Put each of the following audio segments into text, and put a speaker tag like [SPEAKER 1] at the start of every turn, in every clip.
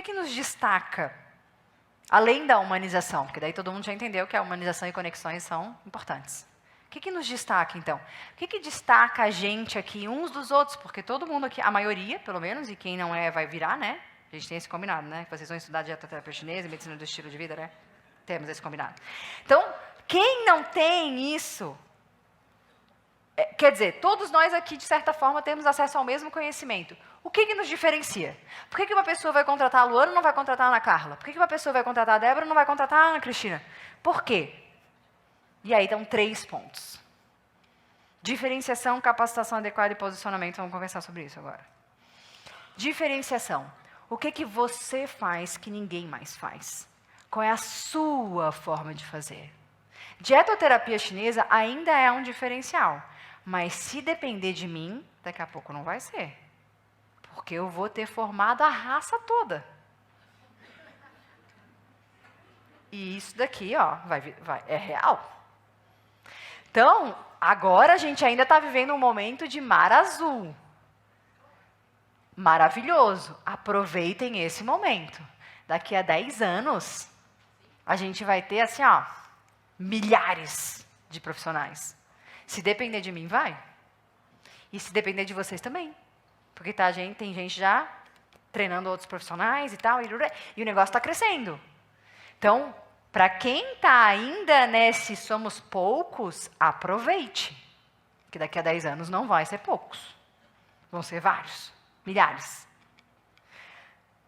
[SPEAKER 1] que nos destaca, além da humanização? Porque daí todo mundo já entendeu que a humanização e conexões são importantes. O que nos destaca, então? O que destaca a gente aqui uns dos outros? Porque todo mundo aqui, a maioria, pelo menos, e quem não é vai virar, né? A gente tem esse combinado, né? Vocês vão estudar dietoterapia chinesa e medicina do estilo de vida, né? Temos esse combinado. Então, quem não tem isso... Quer dizer, todos nós aqui, de certa forma, temos acesso ao mesmo conhecimento. O que nos diferencia? Por que uma pessoa vai contratar a Luana e não vai contratar a Ana Carla? Por que uma pessoa vai contratar a Débora e não vai contratar a Ana Cristina? Por quê? E aí estão 3 pontos. Diferenciação, capacitação adequada e posicionamento. Vamos conversar sobre isso agora. Diferenciação. O que você faz que ninguém mais faz? Qual é a sua forma de fazer? Dietoterapia chinesa ainda é um diferencial. Mas se depender de mim, daqui a pouco não vai ser. Porque eu vou ter formado a raça toda. E isso daqui, ó, é real. Então, agora a gente ainda está vivendo um momento de mar azul. Maravilhoso. Aproveitem esse momento. Daqui a 10 anos, a gente vai ter, assim, ó, milhares de profissionais. Se depender de mim, vai. E se depender de vocês também. Porque tem gente já treinando outros profissionais e tal, e o negócio está crescendo. Então, para quem está ainda nesse somos poucos, aproveite. Porque daqui a 10 anos não vai ser poucos. Vão ser vários, milhares.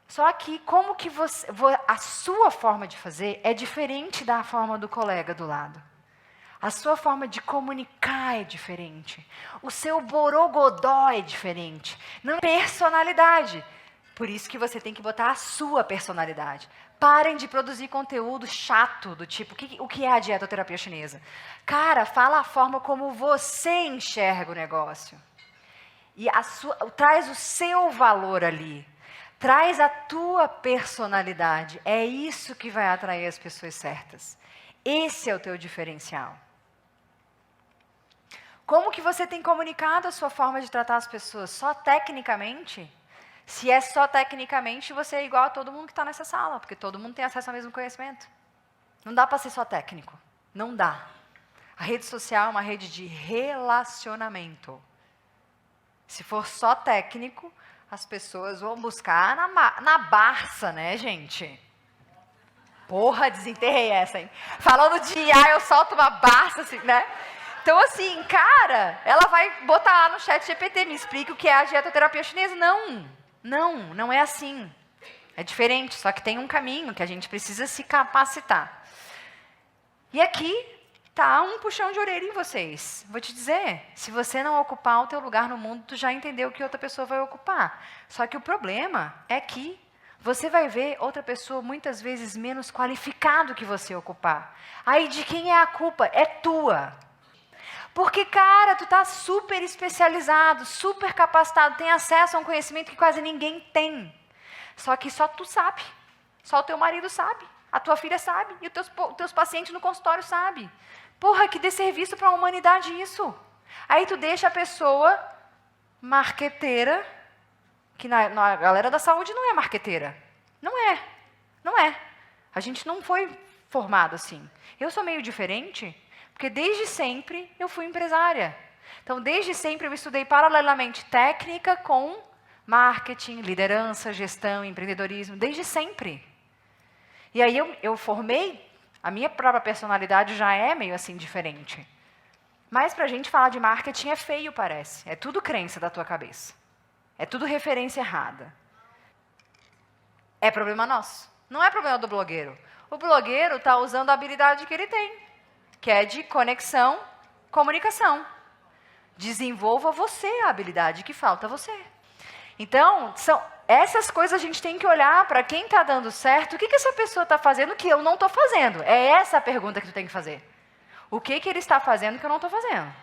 [SPEAKER 1] Só que como que a sua forma de fazer é diferente da forma do colega do lado. A sua forma de comunicar é diferente. O seu borogodó é diferente. Não é personalidade. Por isso que você tem que botar a sua personalidade. Parem de produzir conteúdo chato, do tipo, o que é a dietoterapia chinesa? Cara, fala a forma como você enxerga o negócio. E traz o seu valor ali. Traz a tua personalidade. É isso que vai atrair as pessoas certas. Esse é o teu diferencial. Como que você tem comunicado a sua forma de tratar as pessoas? Só tecnicamente? Se é só tecnicamente, você é igual a todo mundo que está nessa sala, porque todo mundo tem acesso ao mesmo conhecimento. Não dá para ser só técnico. Não dá. A rede social é uma rede de relacionamento. Se for só técnico, as pessoas vão buscar na Barça, né, gente? Porra, desenterrei essa, hein? Falando de IA, eu solto uma Barça, assim, né? Então, assim, cara, ela vai botar lá no chat GPT, me explica o que é a dietoterapia chinesa. Não é assim. É diferente, só que tem um caminho que a gente precisa se capacitar. E aqui tá um puxão de orelha em vocês. Vou te dizer, se você não ocupar o teu lugar no mundo, tu já entendeu que outra pessoa vai ocupar. Só que o problema é que você vai ver outra pessoa muitas vezes menos qualificado que você ocupar. Aí de quem é a culpa? É tua. Porque, cara, tu tá super especializado, super capacitado, tem acesso a um conhecimento que quase ninguém tem. Só que só tu sabe, só o teu marido sabe, a tua filha sabe, e os teus pacientes no consultório sabem. Porra, que desserviço para a humanidade isso. Aí tu deixa a pessoa marqueteira, que na galera da saúde não é marqueteira. Não é. A gente não foi formado assim. Eu sou meio diferente, porque desde sempre eu fui empresária. Então, desde sempre eu estudei paralelamente técnica com marketing, liderança, gestão, empreendedorismo, desde sempre. E aí eu formei, a minha própria personalidade já é meio assim diferente. Mas para a gente falar de marketing é feio, parece. É tudo crença da tua cabeça. É tudo referência errada. É problema nosso. Não é problema do blogueiro. O blogueiro está usando a habilidade que ele tem, que é de conexão, comunicação. Desenvolva você a habilidade que falta a você. Então, essas coisas a gente tem que olhar para quem está dando certo. O que essa pessoa está fazendo que eu não estou fazendo? É essa a pergunta que tu tem que fazer. O que ele está fazendo que eu não estou fazendo?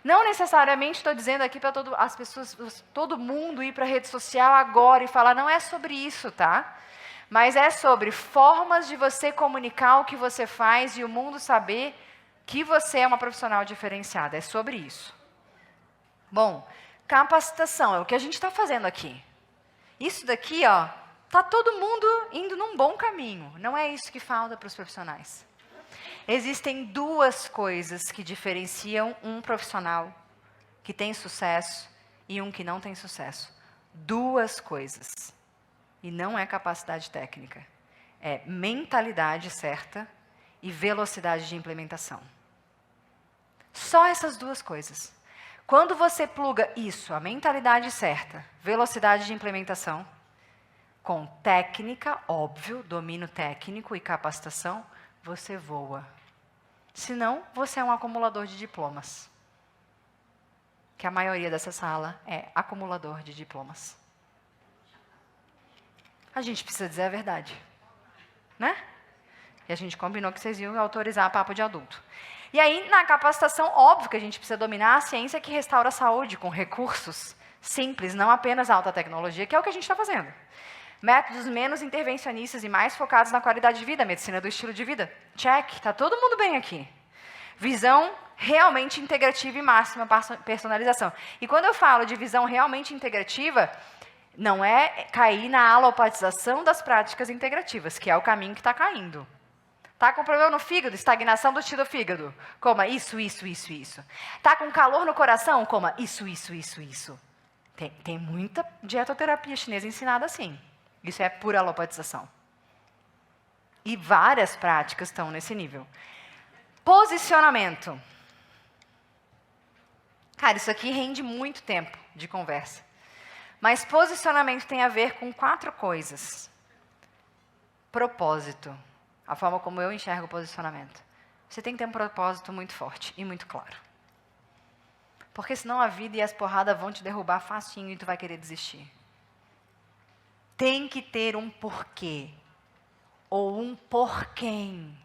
[SPEAKER 1] Não necessariamente estou dizendo aqui para as pessoas, todo mundo ir para a rede social agora e falar, não é sobre isso, tá? Mas é sobre formas de você comunicar o que você faz e o mundo saber que você é uma profissional diferenciada. É sobre isso. Bom, capacitação é o que a gente está fazendo aqui. Isso daqui, ó, Está todo mundo indo num bom caminho. Não é isso que falta para os profissionais. Existem duas coisas que diferenciam um profissional que tem sucesso e um que não tem sucesso. Duas coisas. E não é capacidade técnica. É mentalidade certa e velocidade de implementação. Só essas duas coisas. Quando você pluga isso, a mentalidade certa, velocidade de implementação, com técnica, óbvio, domínio técnico e capacitação, você voa. Senão, você é um acumulador de diplomas. Que a maioria dessa sala é acumulador de diplomas. A gente precisa dizer a verdade. Né? E a gente combinou que vocês iam autorizar papo de adulto. E aí, na capacitação, óbvio que a gente precisa dominar a ciência que restaura a saúde com recursos simples, não apenas alta tecnologia, que é o que a gente está fazendo. Métodos menos intervencionistas e mais focados na qualidade de vida, medicina do estilo de vida. Check, está todo mundo bem aqui. Visão realmente integrativa e máxima personalização. E quando eu falo de visão realmente integrativa, não é cair na alopatização das práticas integrativas, que é o caminho que está caindo. Está com problema no fígado, estagnação do estilo fígado. Coma isso, isso, isso, isso. Está com calor no coração? Coma isso, isso, isso, isso. Tem muita dietoterapia chinesa ensinada assim. Isso é pura alopatização. E várias práticas estão nesse nível. Posicionamento. Cara, isso aqui rende muito tempo de conversa. Mas posicionamento tem a ver com 4 coisas. Propósito. A forma como eu enxergo o posicionamento. Você tem que ter um propósito muito forte e muito claro. Porque senão a vida e as porradas vão te derrubar facinho e tu vai querer desistir. Tem que ter um porquê. Ou um porquém.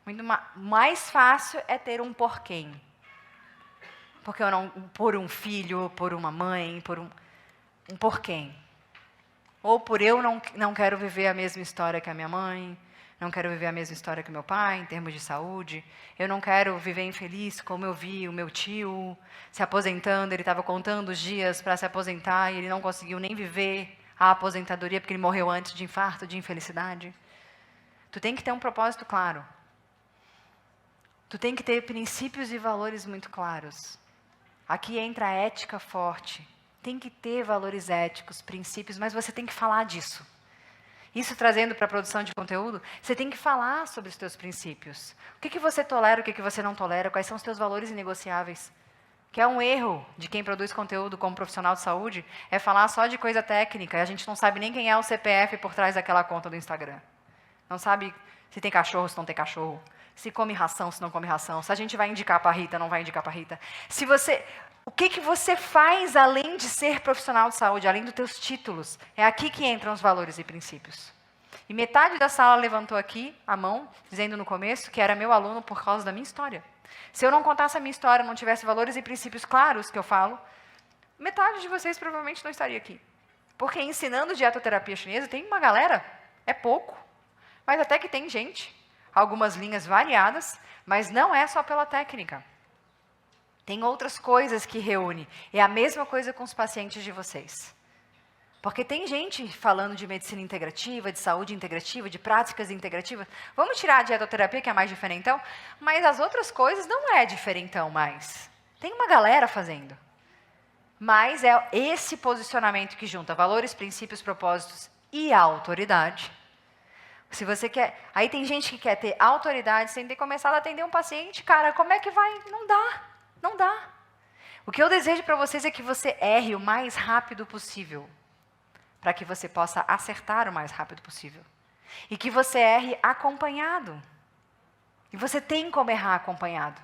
[SPEAKER 1] Muito mais fácil é ter um porquém. Porque eu não, por um filho, por uma mãe, por um porquém. Ou por eu não quero viver a mesma história que a minha mãe, não quero viver a mesma história que o meu pai, em termos de saúde. Eu não quero viver infeliz como eu vi o meu tio se aposentando. Ele estava contando os dias para se aposentar e ele não conseguiu nem viver a aposentadoria porque ele morreu antes de infarto, de infelicidade. Tu tem que ter um propósito claro. Tu tem que ter princípios e valores muito claros. Aqui entra a ética forte. Tem que ter valores éticos, princípios, mas você tem que falar disso. Isso trazendo para a produção de conteúdo, você tem que falar sobre os teus princípios. O que você tolera, o que você não tolera, quais são os teus valores inegociáveis. Que é um erro de quem produz conteúdo como profissional de saúde, é falar só de coisa técnica, e a gente não sabe nem quem é o CPF por trás daquela conta do Instagram. Não sabe se tem cachorro, se não tem cachorro, se come ração, se não come ração, se a gente vai indicar para a Rita, não vai indicar para a Rita. O que você faz além de ser profissional de saúde, além dos teus títulos? É aqui que entram os valores e princípios. E metade da sala levantou aqui a mão, dizendo no começo que era meu aluno por causa da minha história. Se eu não contasse a minha história, não tivesse valores e princípios claros que eu falo, metade de vocês provavelmente não estaria aqui. Porque ensinando dietoterapia chinesa tem uma galera, é pouco, mas até que tem gente, algumas linhas variadas, mas não é só pela técnica. Tem outras coisas que reúne. É a mesma coisa com os pacientes de vocês. Porque tem gente falando de medicina integrativa, de saúde integrativa, de práticas integrativas. Vamos tirar a dietoterapia, que é mais diferentão, mas as outras coisas não é diferentão mais. Tem uma galera fazendo. Mas é esse posicionamento que junta valores, princípios, propósitos e autoridade. Se você quer... Aí tem gente que quer ter autoridade sem ter começado a atender um paciente. Cara, como é que vai? Não dá. Não dá. O que eu desejo para vocês é que você erre o mais rápido possível, para que você possa acertar o mais rápido possível. E que você erre acompanhado. E você tem como errar acompanhado.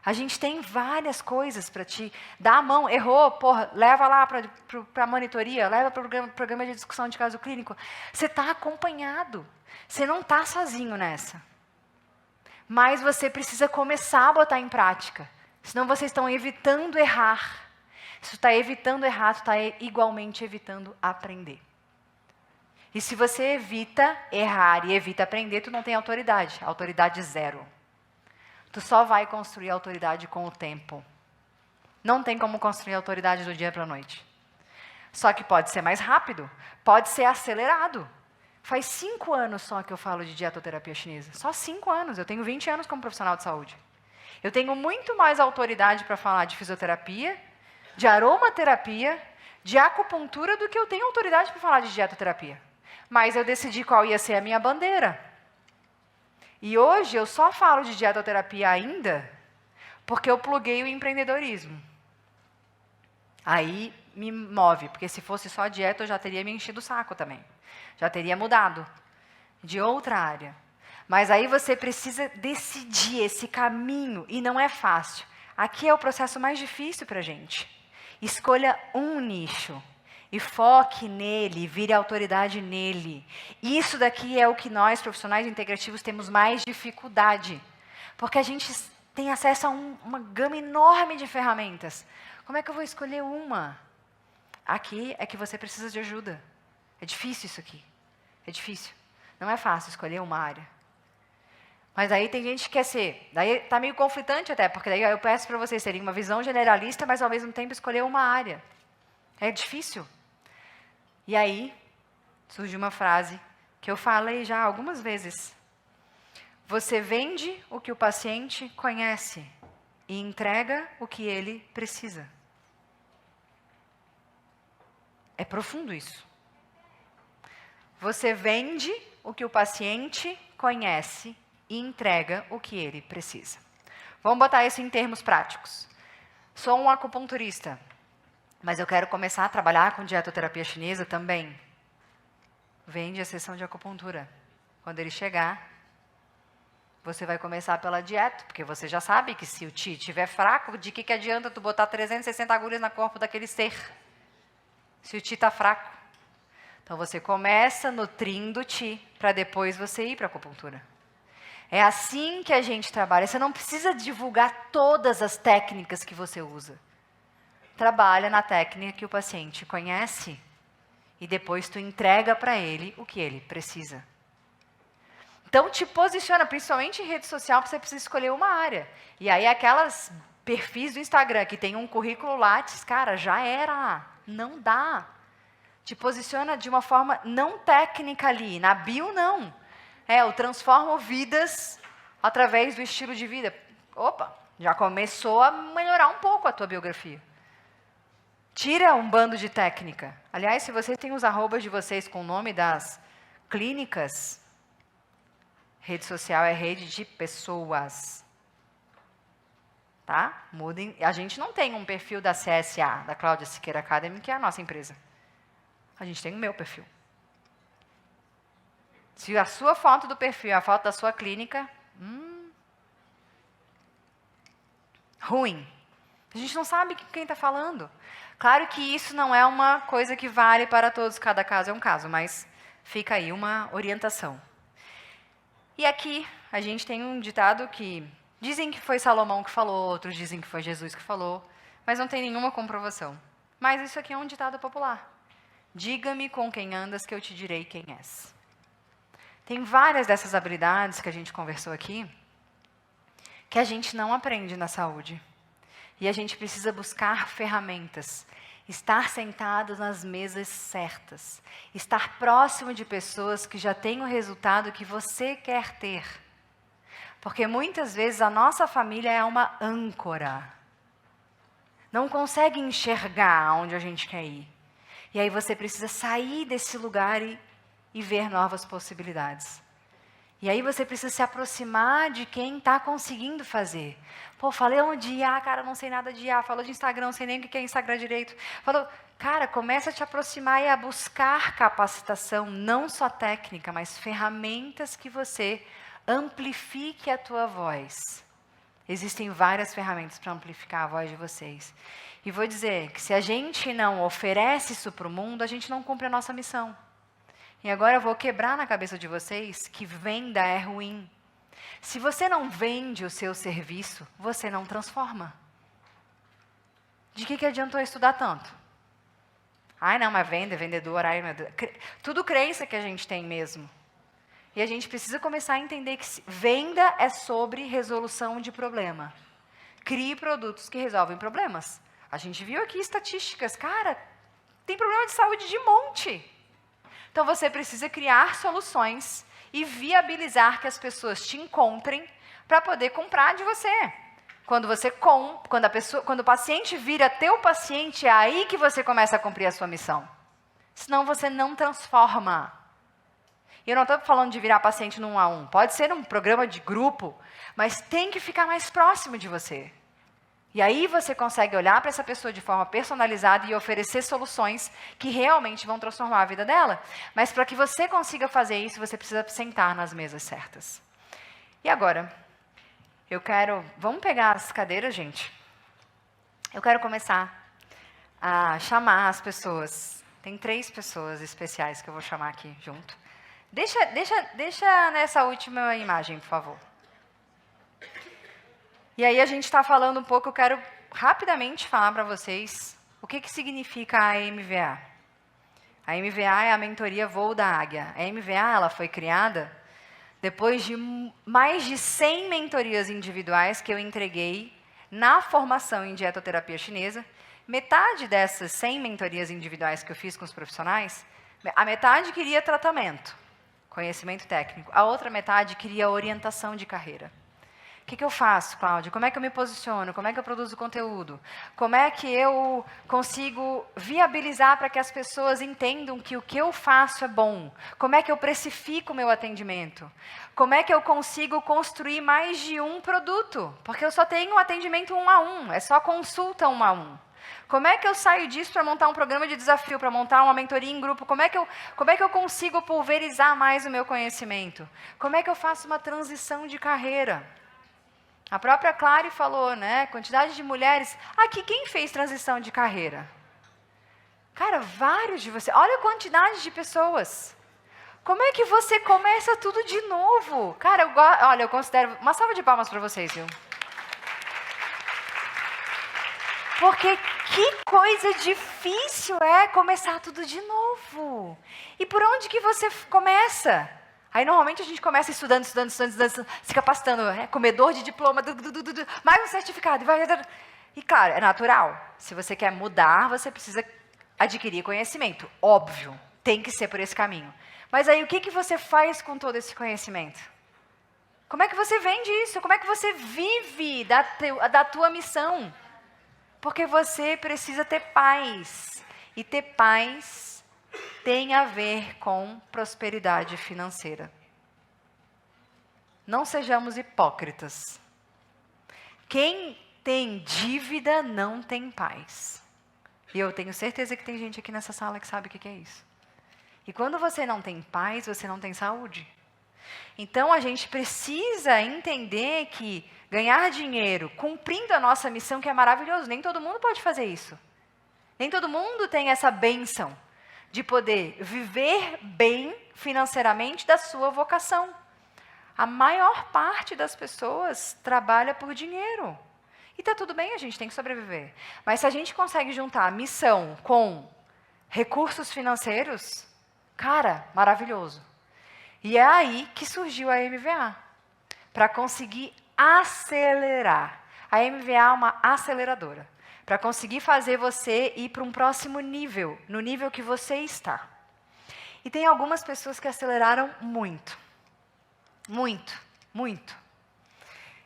[SPEAKER 1] A gente tem várias coisas para te dar a mão. Errou, porra, leva lá para a monitoria, leva para o programa de discussão de caso clínico. Você está acompanhado. Você não está sozinho nessa. Mas você precisa começar a botar em prática. Senão vocês estão evitando errar. Se está evitando errar, tu está igualmente evitando aprender. E se você evita errar e evita aprender, tu não tem autoridade. Autoridade zero. Tu só vai construir autoridade com o tempo. Não tem como construir autoridade do dia para a noite. Só que pode ser mais rápido, pode ser acelerado. Faz 5 anos só que eu falo de dietoterapia chinesa. Só 5 anos. Eu tenho 20 anos como profissional de saúde. Eu tenho muito mais autoridade para falar de fisioterapia, de aromaterapia, de acupuntura do que eu tenho autoridade para falar de dietoterapia. Mas eu decidi qual ia ser a minha bandeira. E hoje eu só falo de dietoterapia ainda porque eu pluguei o empreendedorismo. Aí me move, porque se fosse só dieta eu já teria me enchido o saco também. Já teria mudado de outra área. Mas aí você precisa decidir esse caminho e não é fácil. Aqui é o processo mais difícil para a gente. Escolha um nicho e foque nele, vire autoridade nele. Isso daqui é o que nós, profissionais integrativos, temos mais dificuldade. Porque a gente tem acesso a uma gama enorme de ferramentas. Como é que eu vou escolher uma? Aqui é que você precisa de ajuda. É difícil isso aqui. É difícil. Não é fácil escolher uma área. Mas aí tem gente que quer ser. Daí está meio conflitante até, porque daí eu peço para vocês terem uma visão generalista, mas ao mesmo tempo escolher uma área. É difícil. E aí surge uma frase que eu falei já algumas vezes. Você vende o que o paciente conhece e entrega o que ele precisa. É profundo isso. Você vende o que o paciente conhece e entrega o que ele precisa. Vamos botar isso em termos práticos. Sou um acupunturista, mas eu quero começar a trabalhar com dietoterapia chinesa também. Vende a sessão de acupuntura. Quando ele chegar, você vai começar pela dieta, porque você já sabe que se o Qi estiver fraco, de que adianta tu botar 360 agulhas no corpo daquele ser? Se o Qi está fraco. Então você começa nutrindo o Qi, para depois você ir para a acupuntura. É assim que a gente trabalha. Você não precisa divulgar todas as técnicas que você usa. Trabalha na técnica que o paciente conhece e depois tu entrega para ele o que ele precisa. Então te posiciona, principalmente em rede social, você precisa escolher uma área. E aí aquelas perfis do Instagram que tem um currículo Lattes, cara, já era. Não dá. Te posiciona de uma forma não técnica ali. Na bio, não. Eu transformo vidas através do estilo de vida. Opa, já começou a melhorar um pouco a tua biografia. Tira um bando de técnica. Aliás, se vocês têm os arrobas de vocês com o nome das clínicas, rede social é rede de pessoas. Tá? Mudem. A gente não tem um perfil da CSA, da Cláudia Siqueira Academy, que é a nossa empresa. A gente tem o meu perfil. Se a sua foto do perfil é a foto da sua clínica, ruim. A gente não sabe quem está falando. Claro que isso não é uma coisa que vale para todos, cada caso é um caso, mas fica aí uma orientação. E aqui a gente tem um ditado que dizem que foi Salomão que falou, outros dizem que foi Jesus que falou, mas não tem nenhuma comprovação. Mas isso aqui é um ditado popular. Diga-me com quem andas que eu te direi quem és. Tem várias dessas habilidades que a gente conversou aqui que a gente não aprende na saúde. E a gente precisa buscar ferramentas, estar sentados nas mesas certas, estar próximo de pessoas que já têm o resultado que você quer ter. Porque muitas vezes a nossa família é uma âncora. Não consegue enxergar onde a gente quer ir. E aí você precisa sair desse lugar e ver novas possibilidades. E aí você precisa se aproximar de quem está conseguindo fazer. Pô, falei de IA, cara, não sei nada de IA. Falou de Instagram, não sei nem o que é Instagram direito. Falou, cara, começa a te aproximar e a buscar capacitação, não só técnica, mas ferramentas que você amplifique a tua voz. Existem várias ferramentas para amplificar a voz de vocês. E vou dizer que se a gente não oferece isso para o mundo, a gente não cumpre a nossa missão. E agora eu vou quebrar na cabeça de vocês que venda é ruim. Se você não vende o seu serviço, você não transforma. De que adiantou estudar tanto? Ai, não, mas venda, vendedor, ai, meu Deus. Tudo crença que a gente tem mesmo. E a gente precisa começar a entender que venda é sobre resolução de problema. Crie produtos que resolvem problemas. A gente viu aqui estatísticas, cara, tem problema de saúde de monte. Então, você precisa criar soluções e viabilizar que as pessoas te encontrem para poder comprar de você. Quando o paciente vira teu paciente, é aí que você começa a cumprir a sua missão. Senão você não transforma. E eu não estou falando de virar paciente no 1 a 1. Pode ser um programa de grupo, mas tem que ficar mais próximo de você. E aí você consegue olhar para essa pessoa de forma personalizada e oferecer soluções que realmente vão transformar a vida dela. Mas para que você consiga fazer isso, você precisa sentar nas mesas certas. E agora? Vamos pegar as cadeiras, gente. Eu quero começar a chamar as pessoas. Tem 3 pessoas especiais que eu vou chamar aqui junto. Deixa nessa última imagem, por favor. E aí a gente está falando um pouco, eu quero rapidamente falar para vocês o que significa a MVA. A MVA é a mentoria Voo da Águia. A MVA ela foi criada depois de mais de 100 mentorias individuais que eu entreguei na formação em dietoterapia chinesa. Metade dessas 100 mentorias individuais que eu fiz com os profissionais, a metade queria tratamento, conhecimento técnico. A outra metade queria orientação de carreira. O que eu faço, Cláudia? Como é que eu me posiciono? Como é que eu produzo conteúdo? Como é que eu consigo viabilizar para que as pessoas entendam que o que eu faço é bom? Como é que eu precifico o meu atendimento? Como é que eu consigo construir mais de um produto? Porque eu só tenho um atendimento 1 a 1, é só consulta 1 a 1. Como é que eu saio disso para montar um programa de desafio, para montar uma mentoria em grupo? Como é que eu consigo pulverizar mais o meu conhecimento? Como é que eu faço uma transição de carreira? A própria Clary falou, né? Quantidade de mulheres. Aqui, quem fez transição de carreira? Cara, vários de vocês. Olha a quantidade de pessoas. Como é que você começa tudo de novo? Cara, eu considero... Uma salva de palmas para vocês, viu? Porque que coisa difícil é começar tudo de novo. E por onde que você começa? Aí, normalmente, a gente começa estudando, se capacitando, comedor de diploma, mais um certificado. E, claro, é natural. Se você quer mudar, você precisa adquirir conhecimento. Óbvio, tem que ser por esse caminho. Mas aí, o que você faz com todo esse conhecimento? Como é que você vende isso? Como é que você vive da tua missão? Porque você precisa ter paz. E ter paz tem a ver com prosperidade financeira. Não sejamos hipócritas. Quem tem dívida não tem paz. E eu tenho certeza que tem gente aqui nessa sala que sabe o que é isso. E quando você não tem paz, você não tem saúde. Então, a gente precisa entender que ganhar dinheiro cumprindo a nossa missão, que é maravilhoso, nem todo mundo pode fazer isso. Nem todo mundo tem essa bênção de poder viver bem financeiramente da sua vocação. A maior parte das pessoas trabalha por dinheiro. E está tudo bem, a gente tem que sobreviver. Mas se a gente consegue juntar a missão com recursos financeiros, cara, maravilhoso. E é aí que surgiu a MVA, para conseguir acelerar. A MVA é uma aceleradora, para conseguir fazer você ir para um próximo nível, no nível que você está. E tem algumas pessoas que aceleraram muito. Muito, muito.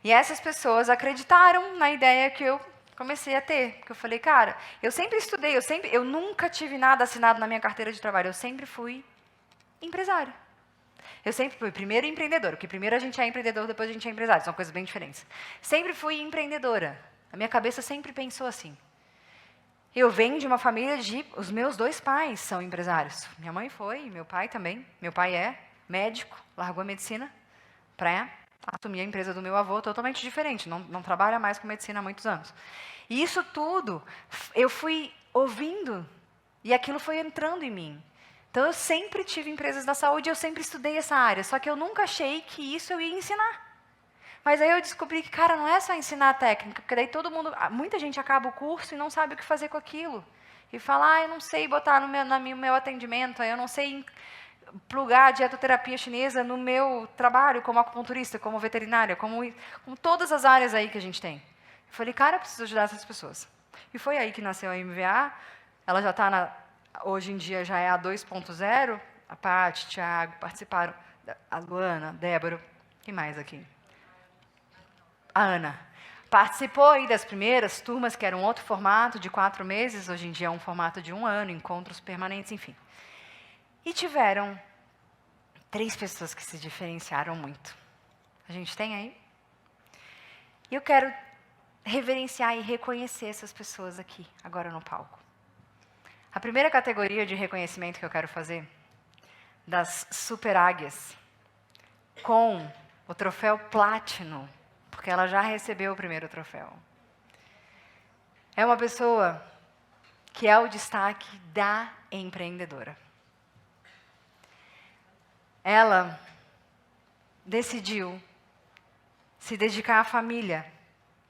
[SPEAKER 1] E essas pessoas acreditaram na ideia que eu comecei a ter. Porque eu falei, cara, eu sempre estudei, eu nunca tive nada assinado na minha carteira de trabalho, eu sempre fui empresária. Eu sempre fui primeiro empreendedora, porque primeiro a gente é empreendedor, depois a gente é empresário, são coisas bem diferentes. Sempre fui empreendedora. A minha cabeça sempre pensou assim. Eu venho de uma família os meus 2 pais são empresários. Minha mãe foi, meu pai também. Meu pai é médico, largou a medicina para assumir a empresa do meu avô, totalmente diferente, não trabalha mais com medicina há muitos anos. E isso tudo, eu fui ouvindo, e aquilo foi entrando em mim. Então, eu sempre tive empresas da saúde, eu sempre estudei essa área, só que eu nunca achei que isso eu ia ensinar. Mas aí eu descobri que, cara, não é só ensinar a técnica, porque daí muita gente acaba o curso e não sabe o que fazer com aquilo. E fala, eu não sei botar no meu atendimento, eu não sei plugar a dietoterapia chinesa no meu trabalho como acupunturista, como veterinária, como todas as áreas aí que a gente tem. Eu falei, cara, eu preciso ajudar essas pessoas. E foi aí que nasceu a MVA, ela já está hoje em dia já é a 2.0, a Paty, Thiago participaram, a Luana, a Débora, quem mais aqui? A Ana. Participou aí das primeiras turmas, que era um outro formato de 4 meses, hoje em dia é um formato de 1 ano, encontros permanentes, enfim. E tiveram 3 pessoas que se diferenciaram muito. A gente tem aí? E eu quero reverenciar e reconhecer essas pessoas aqui, agora no palco. A primeira categoria de reconhecimento que eu quero fazer, das super águias, com o troféu Platino, porque ela já recebeu o primeiro troféu. É uma pessoa que é o destaque da empreendedora. Ela decidiu se dedicar à família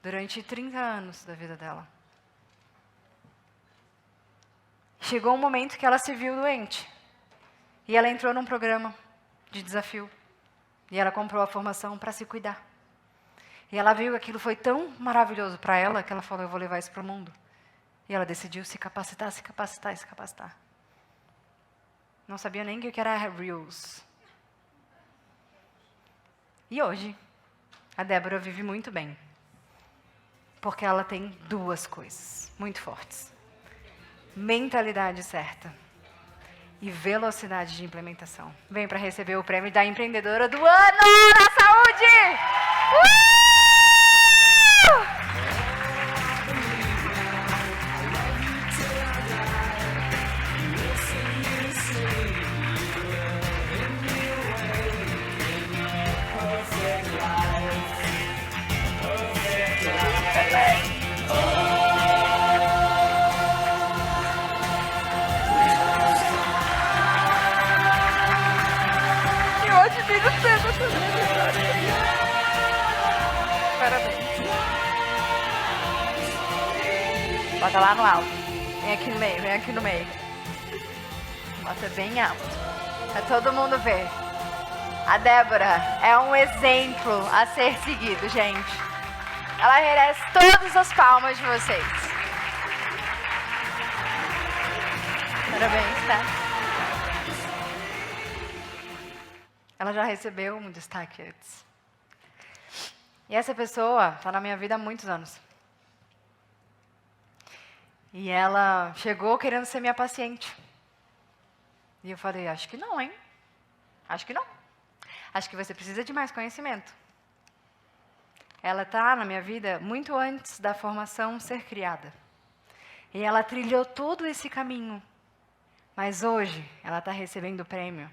[SPEAKER 1] durante 30 anos da vida dela. Chegou um momento que ela se viu doente. E ela entrou num programa de desafio. E ela comprou a formação para se cuidar. E ela viu que aquilo foi tão maravilhoso para ela, que ela falou, eu vou levar isso para o mundo. E ela decidiu se capacitar, se capacitar, se capacitar. Não sabia nem o que era Reels. E hoje, a Débora vive muito bem. Porque ela tem 2 coisas muito fortes. Mentalidade certa e velocidade de implementação. Vem para receber o prêmio da empreendedora do ano na saúde! Parabéns. Bota lá no alto. Vem aqui no meio, vem aqui no meio. Bota bem alto. Pra todo mundo ver. A Débora é um exemplo a ser seguido, gente. Ela merece todas as palmas de vocês. Parabéns, tá? Ela já recebeu um destaque antes. E essa pessoa está na minha vida há muitos anos. E ela chegou querendo ser minha paciente. E eu falei, acho que não, hein? Acho que não. Acho que você precisa de mais conhecimento. Ela está na minha vida muito antes da formação ser criada. E ela trilhou todo esse caminho. Mas hoje, ela está recebendo o prêmio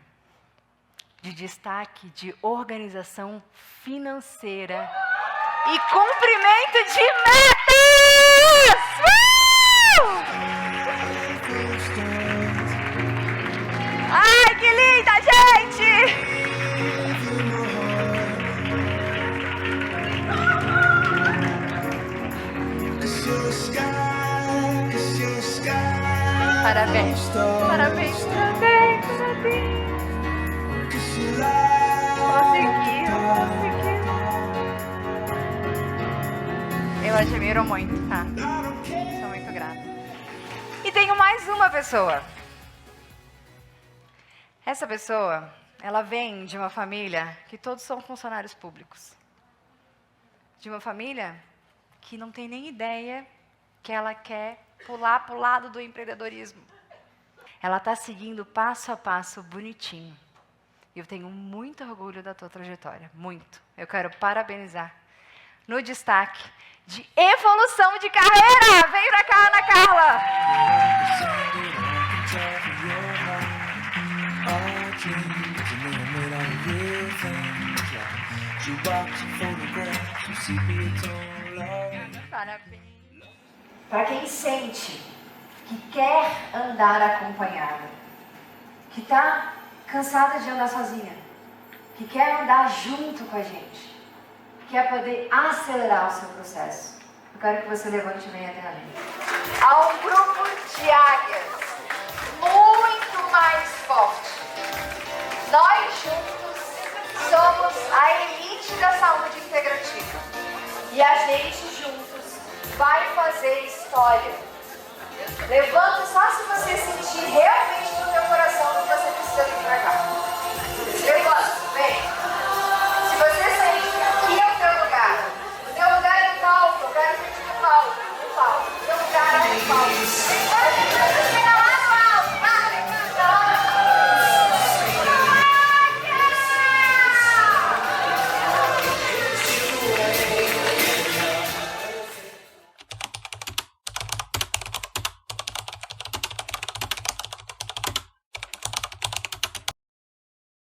[SPEAKER 1] de destaque de organização financeira e cumprimento de metas! Ai, que linda, gente! Parabéns, parabéns, parabéns, parabéns. Conseguiu. Eu admiro muito, tá? Sou muito grata. E tenho mais uma pessoa. Essa pessoa, ela vem de uma família que todos são funcionários públicos. De uma família que não tem nem ideia que ela quer pular para o lado do empreendedorismo. Ela está seguindo passo a passo bonitinho. E eu tenho muito orgulho da tua trajetória, muito. Eu quero parabenizar no destaque de evolução de carreira. Vem pra cá, Ana Carla. Parabéns. Para quem sente que quer andar acompanhada, que está cansada de andar sozinha, que quer andar junto com a gente, quer poder acelerar o seu processo, eu quero que você levante e venha até a mim. Há um grupo de águias muito mais forte. Nós juntos somos a elite da saúde integrativa. E a gente juntos vai fazer história. Levanta só se você sentir realmente no teu coração que você precisa vir para cá.